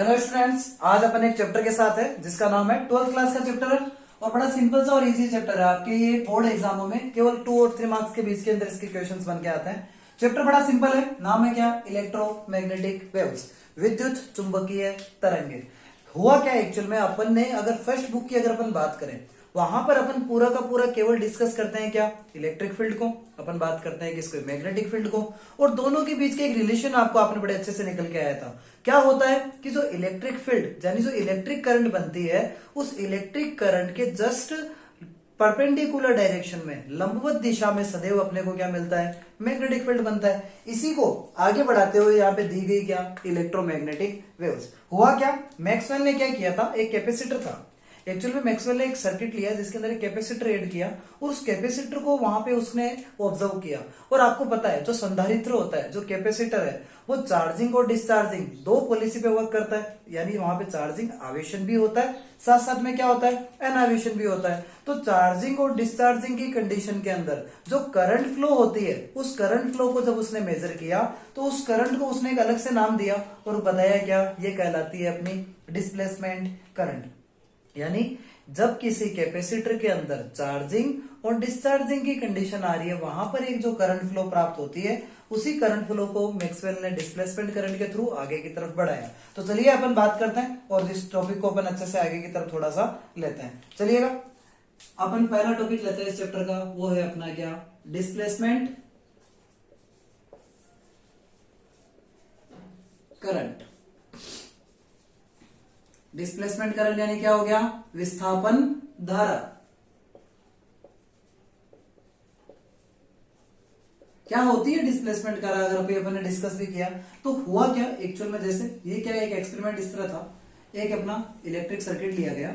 Hello students, आज अपन एक chapter के साथ है जिसका नाम है 12th क्लास का चैप्टर है और बड़ा सिंपल सा और इजी चैप्टर है। आपके ये बोर्ड एग्जामों में केवल 2 और 3 मार्क्स के बीच के अंदर इसके क्वेश्चंस बन के आते हैं। चैप्टर बड़ा सिंपल है। नाम है क्या? इलेक्ट्रोमैग्नेटिक वेव्स, विद्युत चुंबकीय तरंगे। हुआ क्या एक्चुअल में, अपन ने अगर फर्स्ट बुक की अगर अपन बात करें, वहां पर अपन पूरा का पूरा केवल डिस्कस करते हैं क्या? इलेक्ट्रिक फील्ड को। अपन बात करते हैं किसको? मैग्नेटिक फील्ड को। और दोनों के बीच के एक रिलेशन आपको आपने बड़े अच्छे से निकल के आया था। क्या होता है कि जो इलेक्ट्रिक फील्ड यानी जो इलेक्ट्रिक करंट बनती है, उस इलेक्ट्रिक करंट के जस्ट परपेंडिकुलर डायरेक्शन में, लंबवत दिशा में सदैव अपने को क्या मिलता है? मैग्नेटिक फील्ड बनता है। इसी को आगे बढ़ाते हुए यहाँ पे दी गई क्या? Electromagnetic waves. हुआ क्या, मैक्सवेल ने क्या किया था? एक कैपेसिटर था। एक्चुअल में मैक्सवेल ने एक सर्किट लिया जिसके अंदर एक कैपेसिटर ऐड किया और उस कैपेसिटर को वहां पे उसने ऑब्जर्व किया। और आपको पता है जो संधारित्र होता है, जो कैपेसिटर है, वो चार्जिंग और डिस्चार्जिंग दो पॉलिसी पे वर्क करता है। यानी वहां पे चार्जिंग आवेशन भी होता है, साथ साथ में क्या होता है? एनावेशन भी होता है। तो चार्जिंग और डिस्चार्जिंग की कंडीशन के अंदर जो करंट फ्लो होती है, उस करंट फ्लो को जब उसने मेजर किया तो उस करंट को उसने एक अलग से नाम दिया और बताया क्या? ये कहलाती है अपनी डिस्प्लेसमेंट करंट। यानी जब किसी कैपेसिटर के अंदर चार्जिंग और डिस्चार्जिंग की कंडीशन आ रही है, वहां पर एक जो करंट फ्लो प्राप्त होती है, उसी करंट फ्लो को मैक्सवेल ने डिस्प्लेसमेंट करंट के थ्रू आगे की तरफ बढ़ाया। तो चलिए अपन बात करते हैं और इस टॉपिक को अपन अच्छे से आगे की तरफ थोड़ा सा लेते हैं। चलिएगा, अपन पहला टॉपिक लेते हैं इस चैप्टर का, वो है अपना क्या? Displacement current. डिस्प्लेसमेंट करंट यानी क्या हो गया? विस्थापन धारा। क्या होती है डिस्प्लेसमेंट धारा? अगर अभी अपन ने डिस्कस भी किया तो हुआ क्या एक्चुअल में, जैसे ये क्या एक एक्सपेरिमेंट इस तरह था। एक अपना इलेक्ट्रिक सर्किट लिया गया,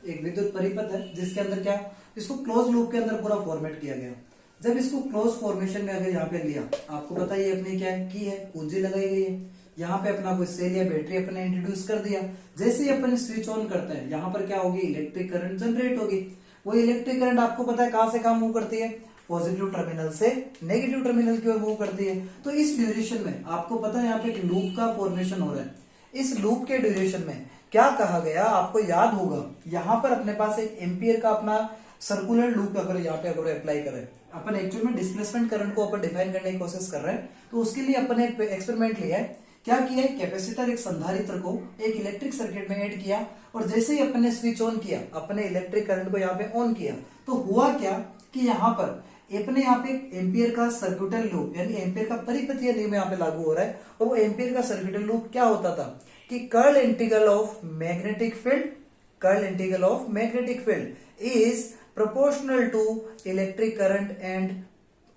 एक विद्युत परिपथ है जिसके अंदर क्या, इसको क्लोज लूप के अंदर पूरा फॉर्मेट किया गया। जब इसको क्लोज फॉर्मेशन में अगर यहाँ पे लिया, आपको पता है ये अपनी क्या है? की है, पूंजी लगाई गई है। यहाँ पे अपना कोई सेल या बैटरी अपने इंट्रोड्यूस कर दिया। जैसे ही अपन स्विच ऑन करते हैं, यहाँ पर क्या होगी? इलेक्ट्रिक करंट जनरेट होगी। वो इलेक्ट्रिक करंट आपको पता है कहां से कहां मूव करती है? पॉजिटिव टर्मिनल से नेगेटिव टर्मिनल की ओर मूव करती है। तो इस ड्यूरेशन में आपको पता है यहाँ पे एक लूप का फॉर्मेशन हो रहा है। इस लूप के ड्यूरेशन में क्या कहा गया? आपको याद होगा, यहाँ पर अपने पास एक एम्पियर का अपना सर्कुलर लूप अगर यहाँ पे अगर अप्लाई करें, अपन एक्चुअल में डिस्प्लेसमेंट करंट को अपन डिफाइन करने की कोशिश कर रहे हैं। तो उसके लिए अपन एक एक्सपेरिमेंट लिया है। क्या किया है? कैपेसिटर, एक संधारित्र को एक इलेक्ट्रिक सर्किट में ऐड किया और जैसे ही अपन ने स्विच ऑन किया, अपने इलेक्ट्रिक करंट को यहाँ पे ऑन किया, तो हुआ क्या कि यहाँ पर अपने यहाँ पे एम्पियर का सर्किटल लूप यानी एम्पियर का परिपथीय नियम यहाँ पे लागू हो रहा है। और वो एम्पियर का सर्किटल लूप क्या होता था कि curl integral of magnetic field, curl integral of magnetic field is proportional to electric current and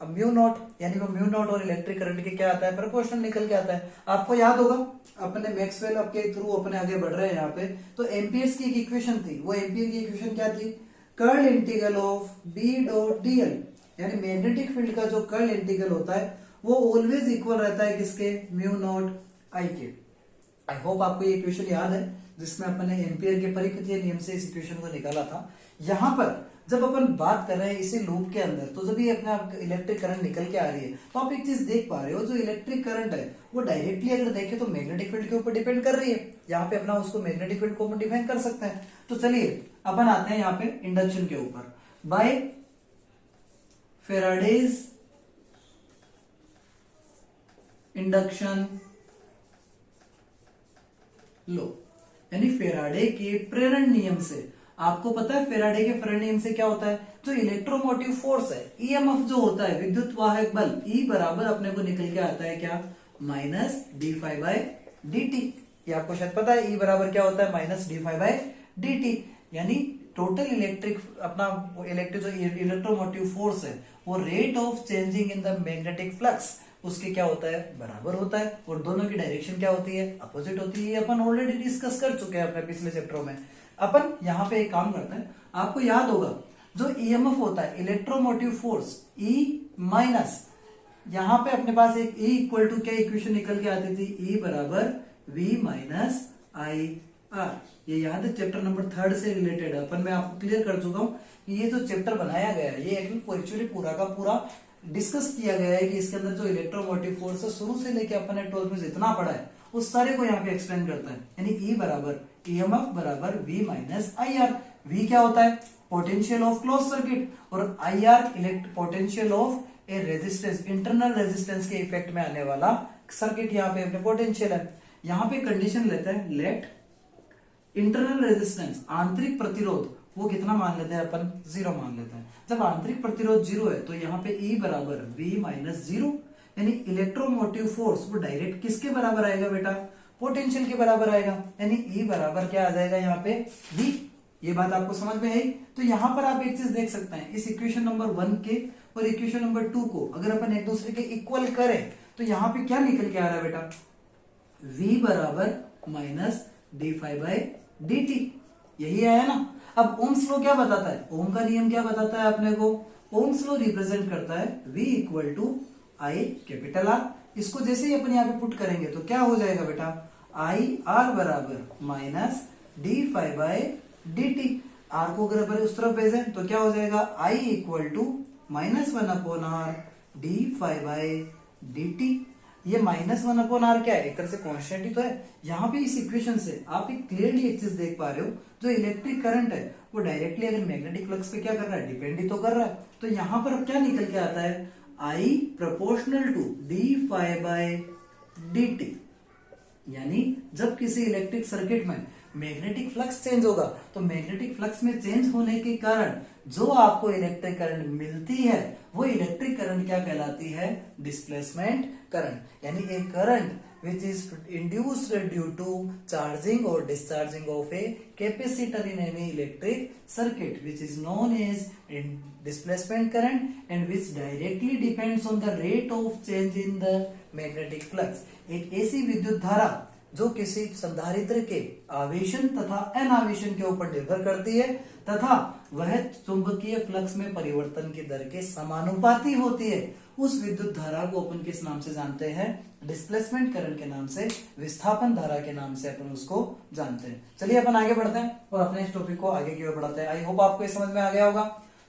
mu naught. यानी वो म्यू नॉट और इलेक्ट्रिक करंट के क्या आता है? प्रोपोर्शनल निकल के आता है। आपको याद होगा अपने मैक्सवेल के थ्रू अपने आगे बढ़ रहे हैं यहाँ पे, तो एम्पियर्स की एक इक्वेशन थी। वो एम्पियर की इक्वेशन क्या थी? Curl integral of B dot dl. यानी मैग्नेटिक फील्ड का जो कर्ल इंटीग्रल होता है वो ऑलवेज इक्वल रहता है किसके? म्यू नॉट आई के। आई होप आपको ये इक्वेशन याद है जिसमें अपन ने एम्पियर के परिपथीय नियम से इस इक्वेशन को निकाला था। यहां पर जब अपन बात कर रहे हैं इसी लूप के अंदर, तो जब ये अपना इलेक्ट्रिक करंट निकल के आ रही है, तो आप एक चीज देख पा रहे हो, जो इलेक्ट्रिक करंट है वो डायरेक्टली अगर देखें तो मैग्नेटिक फील्ड के ऊपर डिपेंड कर रही है। यहाँ पे अपना उसको मैग्नेटिक फील्ड को अपन डिफाइन कर सकते हैं। तो चलिए अपन आते हैं यहाँ पे इंडक्शन के ऊपर। बाय फेराडेज इंडक्शन लो, यानी फेराडे के प्रेरण नियम से। आपको पता है फेराडे के प्रेरण नियम से क्या होता है? जो इलेक्ट्रोमोटिव फोर्स है, ईएमएफ जो होता है, विद्युत वाहक बल, ई बराबर अपने को निकल के आता है क्या? Minus D five by D T. ये आपको शायद पता है, ई बराबर क्या होता है? Minus D five by D t. यानी टोटल इलेक्ट्रिक अपना इलेक्ट्रिक जो इलेक्ट्रोमोटिव फोर्स है, वो rate of changing in the magnetic flux, उसके क्या होता है? बराबर होता है। और दोनों की डायरेक्शन क्या होती है? अपोजिट होती है। अपन ऑलरेडी डिस्कस कर चुके हैं अपने पिछले चैप्टरों में। अपन यहाँ पे एक काम करते हैं, आपको याद होगा जो ईएमएफ होता है, इलेक्ट्रोमोटिव फोर्स, ई माइनस, यहाँ पे अपने पास एक ई इक्वल टू क्या इक्वेशन निकल के आती थी? ई बराबर वी माइनस आई आर। ये याद है चैप्टर नंबर 3 से रिलेटेड है। अपन मैं आपको क्लियर कर चुका हूँ कि ये जो चैप्टर बनाया गया है, ये एक्चुअली पूरा का पूरा डिस्कस किया गया है कि इसके अंदर जो इलेक्ट्रोमोटिव फोर्स है शुरू से लेके अपन ने 12th में जितना पढ़ा है उस सारे को यहाँ पे एक्सप्लेन करता है। यानी ई बराबर ईएमएफ बराबर V minus I R. V क्या होता है? पोटेंशियल ऑफ क्लोज सर्किट, और I R potential of a resistance, internal resistance के इफेक्ट में आने वाला सर्किट यहाँ पे अपने पोटेंशियल है। यहाँ पे कंडीशन लेते हैं, लेट इंटरनल रेजिस्टेंस, आंतरिक प्रतिरोध, वो कितना मान लेते हैं अपन? 0 मान लेते हैं। जब आंतरिक प्रतिरोध 0 है तो यहाँ पे E बराबर V माइनस 0, यानी इलेक्ट्रोमोटिव फोर्स वो डायरेक्ट किसके बराबर आएगा बेटा? पोटेंशियल के बराबर आएगा। यानी E बराबर क्या आ जाएगा यहाँ पे? V। ये बात आपको समझ में आई? तो यहाँ पर आप एक चीज देख सकते हैं, इस इक्वेशन नंबर 1 के और इक्वेशन नंबर 2 को अगर अपन एक दूसरे के इक्वल करें तो यहाँ पे क्या निकल के आ रहा है बेटा? V बराबर minus d phi by D t, यही आया ना। अब ओम्स लॉ क्या बताता है? ओम का नियम क्या बताता है अपने को? ओम्स लॉ रिप्रेजेंट करता है V equal to I capital R. इसको जैसे ही अपन यहाँ पे पुट करेंगे तो क्या हो जाएगा बेटा? आई आर बराबर minus d phi by D t. R को अगर अपन उस तरफ भेजे तो क्या हो जाएगा? I equal to -1 upon R D phi by D T. ये -1 अपॉन आर क्या है? एक तरह से कॉन्स्टेंट ही तो है। यहाँ पे इस इक्वेशन से आप एक क्लियरली एक चीज देख पा रहे हो, जो इलेक्ट्रिक करंट है वो डायरेक्टली अगर मैग्नेटिक फ्लक्स पे क्या कर रहा है? डिपेंड ही तो कर रहा है। तो यहाँ पर अब क्या निकल के आता है? I proportional to d phi by D t. यानी जब किसी इलेक्ट्रिक सर्किट में मैग्नेटिक फ्लक्स चेंज होगा तो मैग्नेटिक फ्लक्स में चेंज होने के कारण जो आपको इलेक्ट्रिक करंट मिलती है वो इलेक्ट्रिक करंट क्या कहलाती है? Displacement current. यानी ए current which is induced due to charging or discharging of a capacitor in any electric circuit, which is known as displacement current and which directly depends on the rate of change in the magnetic flux। एक ऐसी विद्युत धारा जो किसी संधारित्र के आवेशन तथा अनावेशन के ऊपर निर्भर करती है तथा वह चुंबकीय फ्लक्स में परिवर्तन की दर के समानुपाती होती है, उस विद्युत धारा को अपन किस नाम से जानते हैं? डिस्प्लेसमेंट करंट के नाम से, विस्थापन धारा के नाम से अपन उसको जानते हैं। चलिए अपन आगे बढ़ते हैं और अपने इस टॉपिक को आगे की ओर बढ़ाते हैं। आई होप आपको ये समझ में आ गया होगा।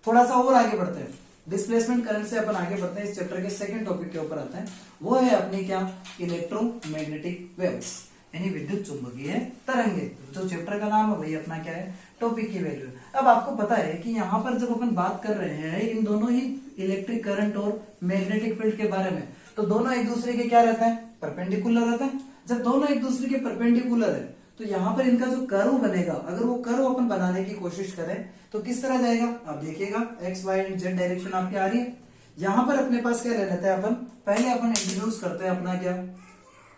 थोड़ा सा और आगे बढ़ते हैं, डिस्प्लेसमेंट करंट से अपन आगे बढ़ते हैं। इस चैप्टर के सेकंड टॉपिक के ऊपर आते हैं, वो है अपनी क्या? इलेक्ट्रोमैग्नेटिक वेव्स, यानी विद्युत चुंबकीय तरंगे। जो चैप्टर का नाम है वही अपना क्या है? टॉपिक की वैल्यू। अब आपको पता है कि यहाँ पर जब अपन बात कर रहे हैं इन दोनों ही इलेक्ट्रिक करंट और मैग्नेटिक फील्ड के बारे में, तो दोनों एक दूसरे के क्या रहते हैं? परपेंडिकुलर रहते हैं। जब दोनों एक दूसरे के परपेंडिकुलर है तो यहाँ पर इनका जो कर्व बनेगा, अगर वो कर्व अपन बनाने की कोशिश करें तो किस तरह जाएगा? आप देखिएगा, X Y and Z direction आपकी आ रही है। यहाँ पर अपने पास क्या ले लेते हैं अपन? पहले अपन इंट्रोड्यूस करते हैं अपना क्या?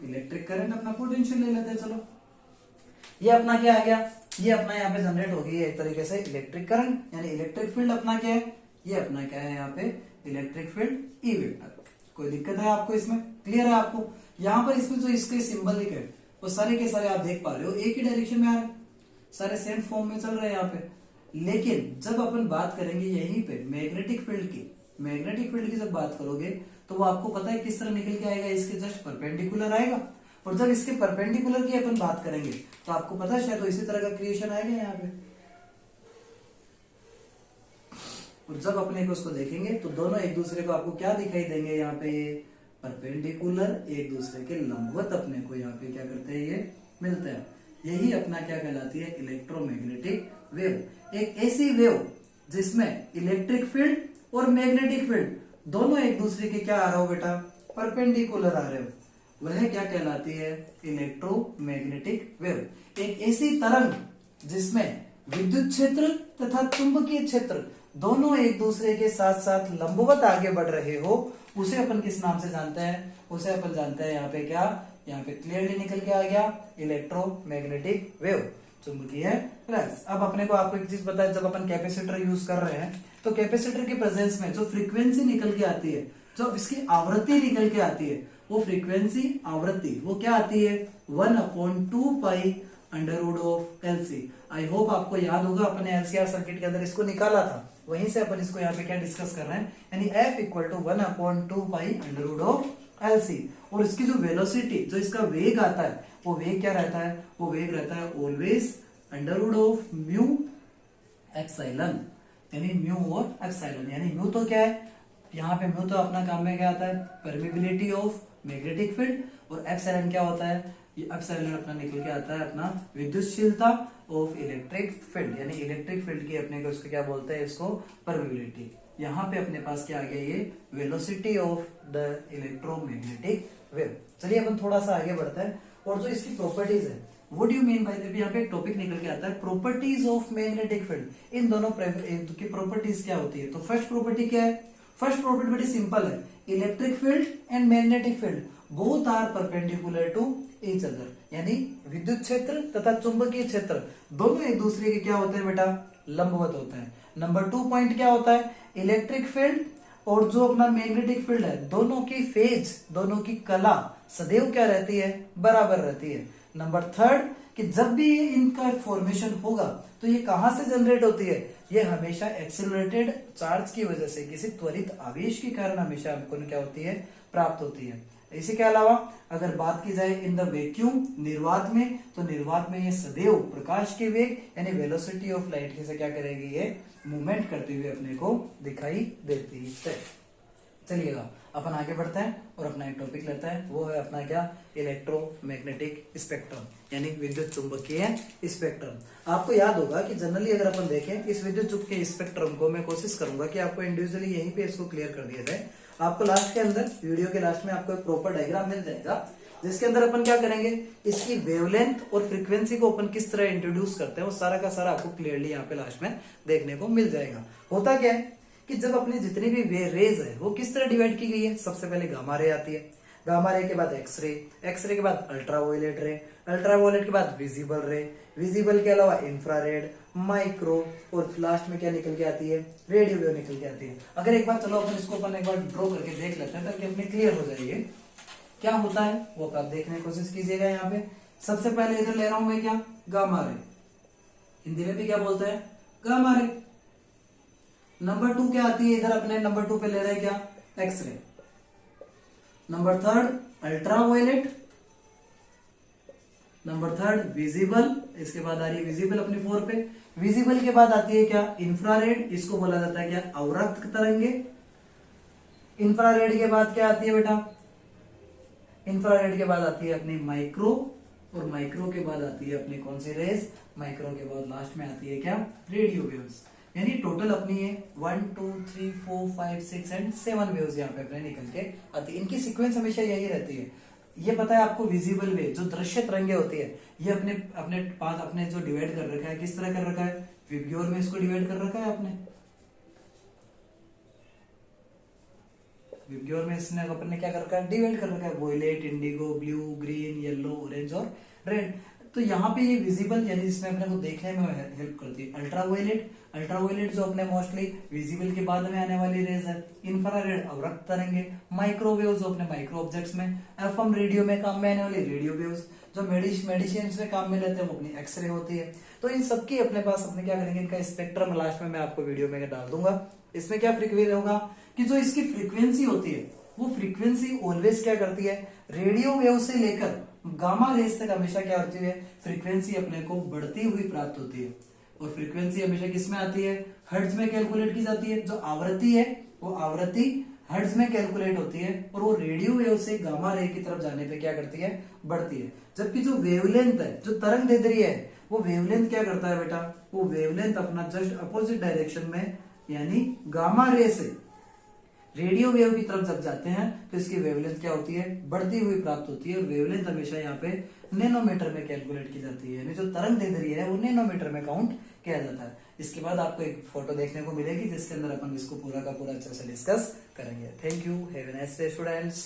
इलेक्ट्रिक करंट, अपना पोटेंशियल ले लेते हैं। चलो, ये अपना क्या आ गया? ये अपना यहाँ पे जनरेट हो गई है एक तरीके से इलेक्ट्रिक करंट, यानी इलेक्ट्रिक फील्ड अपना क्या है? ये अपना क्या है यहाँ पे? Electric field E vector. कोई दिक्कत है आपको इसमें? क्लियर है आपको? यहाँ पर इसमें जो इसके सिंबलिक है वो सारे के सारे आप देख पा रहे हो एक ही डायरेक्शन में आ रहे हैं, सारे सेम फॉर्म में चल रहे हैं यहाँ पे। लेकिन जब अपन बात करेंगे यहीं पे मैग्नेटिक फील्ड की जब बात करोगे तो वो आपको पता है किस तरह निकल के आएगा? इसके जस्ट परपेंडिकुलर आएगा। और जब इसके परपेंडिकुलर की अपन बात करेंगे तो आपको पता है शायद तो इसी तरह का क्रिएशन आएगा यहाँ पे। और जब अपने को उसको देखेंगे तो दोनों एक दूसरे को आपको क्या दिखाई देंगे? यहाँ पे परपेंडिकुलर, एक दूसरे के लंबवत अपने को यहाँ पे क्या करते हैं? ये मिलते हैं। यही अपना क्या कहलाती है? Electromagnetic wave. एक ऐसी वेव जिसमें इलेक्ट्रिक फील्ड और मैग्नेटिक फील्ड दोनों एक दूसरे के क्या आ रहा हो बेटा? परपेंडिकुलर आ रहे हो, वह क्या कहलाती है? Electromagnetic wave. एक ऐसी तरंग जिसमें विद्युत क्षेत्र तथा चुंबकीय क्षेत्र दोनों एक दूसरे के साथ साथ लंबवत आगे बढ़ रहे हो, उसे अपन किस नाम से जानते हैं? उसे अपन जानते हैं यहाँ पे क्या? यहाँ पे क्लियरली निकल के आ गया इलेक्ट्रोमैग्नेटिक वेव, चुंबकीय फ्लक्स। अब अपने को आपको एक चीज पता है, जब अपन कैपेसिटर यूज कर रहे हैं तो कैपेसिटर के प्रेजेंस में जो फ्रीक्वेंसी निकल के आती है, जो इसकी आवृत्ति निकल के आती है, वो फ्रीक्वेंसी आवृत्ति वो क्या आती है? 1/2 pi under root of LC। I hope आपको याद होगा, अपने LCR सर्किट के अंदर इसको निकाला था, वहीं से अपन इसको यहाँ पे क्या डिस्कस कर रहे हैं, यानी F equal to 1/2 pi under root of LC। और इसकी जो वेलोसिटी, जो इसका वेग आता है, वो वेग क्या रहता है? वो वेग रहता है always under root of mu epsilon, यानी म्यू और एप्सिलॉन। यानी म्यू तो क्या है यहाँ पे? म्यू तो अपना काम में क्या आता है? Permeability of magnetic field. और एप्सिलॉन क्या होता है? ये अब 7 अपना निकल के आता है अपना विद्युतशीलता ऑफ इलेक्ट्रिक फील्ड, यानी इलेक्ट्रिक फील्ड की अपने को इसको क्या बोलते हैं, इसको परमिबिलिटी। यहाँ पे अपने पास क्या आ गया, ये velocity of the electromagnetic wave. चलिए अपन थोड़ा सा आगे बढ़ते हैं और जो इसकी प्रॉपर्टीज है, what do you mean by that, यहाँ पे एक टॉपिक निकल के आता है प्रॉपर्टीज ऑफ मैग्नेटिक फील्ड। इन दोनों की प्रॉपर्टीज क्या होती है? तो फर्स्ट प्रॉपर्टी क्या है? फर्स्ट प्रॉपर्टी बड़ी सिंपल है, electric field and magnetic field both are perpendicular to each other, यानी विद्युत क्षेत्र तथा चुंबकीय क्षेत्र दोनों एक दूसरे के क्या होते हैं बेटा, लंबवत होते हैं। नंबर 2 पॉइंट क्या होता है, इलेक्ट्रिक फील्ड और जो अपना मैग्नेटिक फील्ड है, दोनों की फेज, दोनों की कला सदैव क्या रहती है, बराबर रहती है। नंबर 3 कि जब भी इनका फॉर्मेशन होगा तो ये कहां से जनरेट होती है, ये हमेशा एक्सेलरेटेड चार्ज की वजह से, किसी त्वरित आवेश के कारण हमेशा हमको क्या होती है, प्राप्त होती है। इसी के अलावा अगर बात की जाए इन द वैक्यूम, निर्वात में, तो निर्वात में ये सदैव प्रकाश के वेग यानी वेलोसिटी ऑफ लाइट से क्या करेगी, ये मूवमेंट करते हुए अपने को दिखाई देती है। चलिएगा अपन आगे बढ़ते हैं और अपना एक टॉपिक लेते हैं, वो है अपना क्या, इलेक्ट्रोमैग्नेटिक स्पेक्ट्रम, यानी विद्युत चुंबकीय स्पेक्ट्रम। आपको याद होगा कि जनरली अगर अपन देखें इस विद्युत चुंबकीय स्पेक्ट्रम को, मैं कोशिश करूंगा कि आपको इंडिविजुअली यहीं पे इसको क्लियर कर दिया जाए। आपको लास्ट के अंदर, वीडियो के लास्ट में आपको एक प्रॉपर डायग्राम मिल जाएगा, जिसके अंदर अपन क्या करेंगे, इसकी वेवलेंथ और फ्रीक्वेंसी को अपन किस तरह इंट्रोड्यूस करते हैं, वो सारा का सारा आपको क्लियरली यहाँ पे लास्ट में देखने को मिल जाएगा। होता क्या है कि जब अपनी जितनी भी रेज है वो किस तरह डिवाइड की गई है, सबसे पहले गामा रे आती है, गामा रे के बाद एक्सरे, एक्सरे के बाद अल्ट्रावायलेट रे, अल्ट्रावायलेट के बाद विजिबल रे, विजिबल के अलावा इंफ्रारेड, माइक्रो, और लास्ट में क्या निकल के आती है, रेडियो वेव निकल के आती है। अगर एक बार चलो अपन इसको अपन एक बार ड्रॉ करके देख लेते हैं ताकि अपने क्लियर हो जाएगी क्या होता है, वो आप देखने की कोशिश कीजिएगा। यहाँ पे सबसे पहले इधर ले रहा हूं मैं क्या, गामा रे, हिंदी में भी क्या बोलते हैं, गामा रे। नंबर 2 क्या आती है इधर, अपने नंबर 2 पे ले रहे हैं क्या, x-ray. Number 3 ultraviolet, number 3 visible, इसके बाद आ रही है विजिबल अपनी 4 पे। विजिबल के बाद आती है क्या, इंफ्रारेड, इसको बोला जाता है क्या, अवरक्त तरंगे। इंफ्रारेड के बाद क्या आती है बेटा, इंफ्रारेड के बाद आती है अपनी माइक्रो, और माइक्रो के बाद आती है अपनी कौन सी रेज, माइक्रो के बाद लास्ट में आती है क्या, रेडियो वेव्स। यानी टोटल अपनी है 1 2 3 4 5 6 एंड 7 वेव्स यहाँ पे अपने निकल के आती है। इनकी सीक्वेंस हमेशा यही रहती है। ये पता है आपको, विजिबल वेव जो दृश्य तरंगे होती है, ये अपने अपने पास अपने जो डिवाइड कर रखा है, किस तरह कर रखा है, विब्ग्योर में इसको डिवाइड कर रखा है आपने, विब्ग्योर में इसने अपन ने क्या कर रखा है, डिवाइड कर रखा है, violet, indigo, blue, green, yellow, orange और रेड। तो यहाँ पे ये विजिबल यानी जिसमें अपने को देखने में हेल्प करती है। अल्ट्रावायलेट, अल्ट्रावायलेट जो अपने मोस्टली विजिबल के बाद में आने वाली रेज है। इंफ्रारेड अवरक्त तरंगे, माइक्रोवेव जो अपने माइक्रो ऑब्जेक्ट्स में, एफएम रेडियो में काम में आने वाली रेडियो वेव्स, जो मेडिसिन में काम में लेते हैं वो अपनी एक्सरे होती है। तो इन सबकी अपने पास अपने क्या करेंगे, इनका स्पेक्ट्रम लास्ट में मैं आपको वीडियो में डाल दूंगा। इसमें क्या फ्रीक्वेंसी होगा कि जो इसकी फ्रीक्वेंसी होती है वो फ्रीक्वेंसी ऑलवेज क्या करती है, रेडियो वेव से लेकर गामा रेज तक हमेशा क्या होती है, फ्रीक्वेंसी अपने को बढ़ती हुई प्राप्त होती है। और फ्रीक्वेंसी हमेशा किस में आती है, हर्ट्ज में कैलकुलेट की जाती है। जो आवृत्ति है वो आवृत्ति हर्ट्ज में कैलकुलेट होती है, और वो रेडियो वेव से गामा रे की तरफ जाने पे क्या करती है, बढ़ती है। जबकि जो वेवलेंथ है, जो तरंग दैर्ध्य है, वो वेवलेंथ क्या करता है बेटा, वो वेवलेंथ अपना जस्ट अपोजिट डायरेक्शन में यानी गामा रे से रेडियो वेव की तरफ जब जाते हैं तो इसकी वेवलेंथ क्या होती है, बढ़ती हुई प्राप्त होती है। और वेवलेंथ हमेशा यहाँ पे नैनोमीटर में कैलकुलेट की जाती है, यानी जो तरंग दैर्ध्य है वो नैनोमीटर में काउंट किया जाता है। इसके बाद आपको एक फोटो देखने को मिलेगी जिसके अंदर अपन इसको पूरा का पूरा अच्छे से डिस्कस करेंगे। Thank you, have a nice day students.